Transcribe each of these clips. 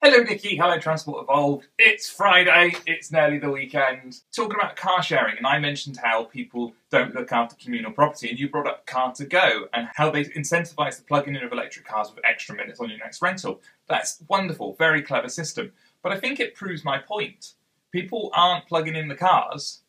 Hello Nikki, hello Transport Evolved. It's Friday, it's nearly the weekend. Talking about car sharing, and I mentioned how people don't look after communal property, and you brought up Car2Go and how they incentivise the plugging in of electric cars with extra minutes on your next rental. That's wonderful, very clever system. But I think it proves my point. People aren't plugging in the cars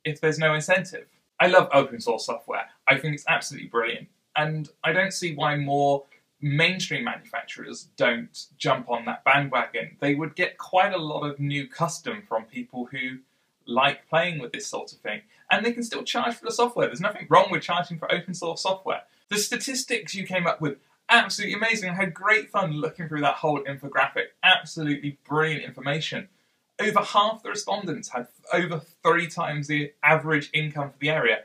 if there's no incentive. I love open source software. I think it's absolutely brilliant. And I don't see why more mainstream manufacturers don't jump on that bandwagon. They would get quite a lot of new custom from people who like playing with this sort of thing. And they can still charge for the software. There's nothing wrong with charging for open source software. The statistics you came up with, absolutely amazing. I had great fun looking through that whole infographic. Absolutely brilliant information. Over half the respondents had over 3 times the average income for the area.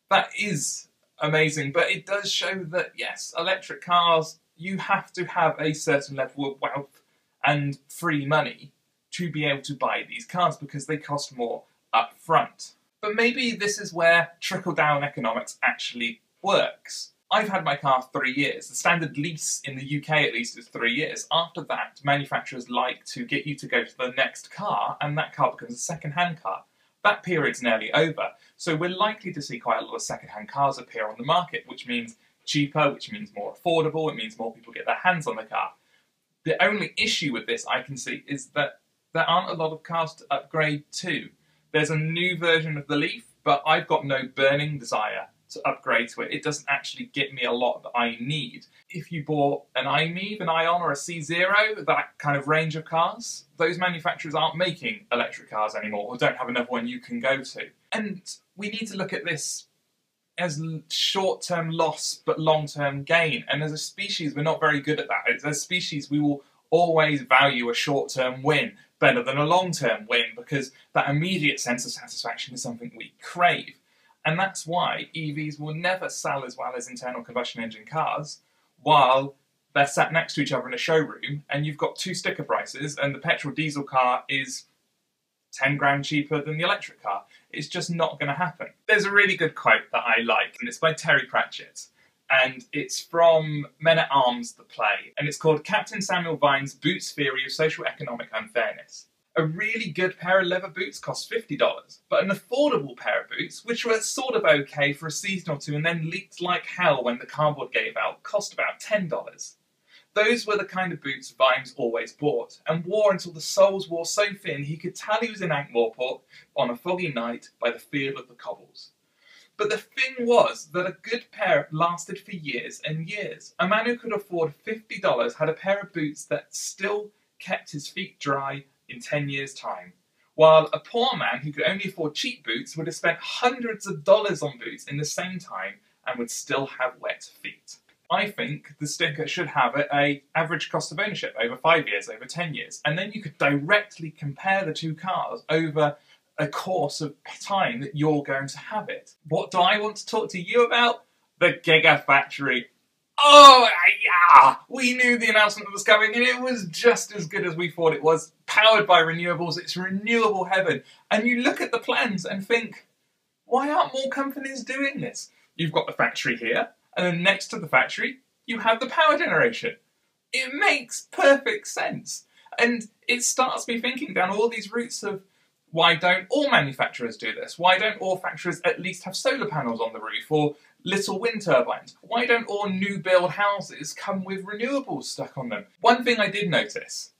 That is amazing, but it does show that, yes, electric cars, you have to have a certain level of wealth and free money to be able to buy these cars because they cost more up front. But maybe this is where trickle-down economics actually works. I've had my car 3 years. The standard lease in the UK at least is 3 years. After that, manufacturers like to get you to go to the next car, and that car becomes a second-hand car. That period's nearly over, so we're likely to see quite a lot of second-hand cars appear on the market, which means cheaper, which means more affordable, it means more people get their hands on the car. The only issue with this I can see is that there aren't a lot of cars to upgrade to. There's a new version of the Leaf, but I've got no burning desire to upgrade to it. It doesn't actually get me a lot that I need. If you bought an iMeave, an Ion or a C0, that kind of range of cars, those manufacturers aren't making electric cars anymore or don't have another one you can go to. And we need to look at this as short-term loss but long-term gain. And as a species, we're not very good at that. As a species, we will always value a short-term win better than a long-term win because that immediate sense of satisfaction is something we crave. And that's why EVs will never sell as well as internal combustion engine cars while they're sat next to each other in a showroom and you've got 2 sticker prices and the petrol diesel car is 10 grand cheaper than the electric car. It's just not going to happen. There's a really good quote that I like, and it's by Terry Pratchett. And it's from Men at Arms, the play. And it's called Captain Samuel Vimes' Boots Theory of Social Economic Unfairness. A really good pair of leather boots cost $50, but an affordable pair of boots, which were sort of okay for a season or two and then leaked like hell when the cardboard gave out, cost about $10. Those were the kind of boots Vimes always bought, and wore until the soles wore so thin he could tell he was in Ankh-Morpork on a foggy night by the feel of the cobbles. But the thing was that a good pair lasted for years and years. A man who could afford $50 had a pair of boots that still kept his feet dry in 10 years' time, while a poor man who could only afford cheap boots would have spent hundreds of dollars on boots in the same time and would still have wet feet. I think the sticker should have an average cost of ownership over 5 years, over 10 years, and then you could directly compare the 2 cars over a course of time that you're going to have it. What do I want to talk to you about? The Gigafactory. Oh, yeah! We knew the announcement was coming and it was just as good as we thought it was. Powered by renewables, it's renewable heaven. And you look at the plans and think, why aren't more companies doing this? You've got the factory here, and then next to the factory, you have the power generation. It makes perfect sense. And it starts me thinking down all these routes of, why don't all manufacturers do this? Why don't all factories at least have solar panels on the roof or little wind turbines? Why don't all new build houses come with renewables stuck on them? One thing I did notice,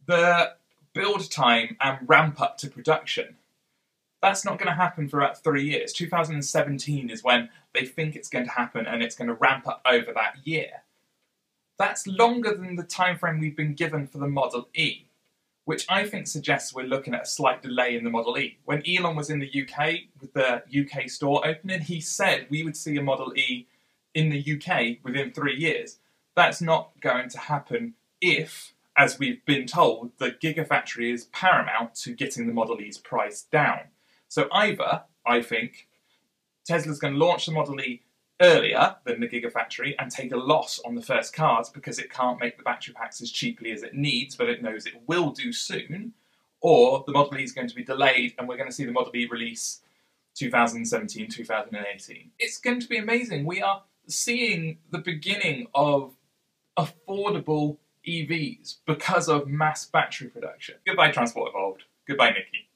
the build time and ramp up to production, that's not going to happen for about 3 years. 2017 is when they think it's going to happen and it's going to ramp up over that year. That's longer than the time frame we've been given for the Model E, which I think suggests we're looking at a slight delay in the Model E. When Elon was in the UK with the UK store opening, he said we would see a Model E in the UK within 3 years. That's not going to happen if, as we've been told, the Gigafactory is paramount to getting the Model E's price down. So either, I think, Tesla's going to launch the Model E earlier than the Gigafactory and take a loss on the first cars because it can't make the battery packs as cheaply as it needs, but it knows it will do soon, or the Model E is going to be delayed and we're going to see the Model E release 2017, 2018. It's going to be amazing. We are seeing the beginning of affordable EVs because of mass battery production. Goodbye, Transport Evolved. Goodbye, Nikki.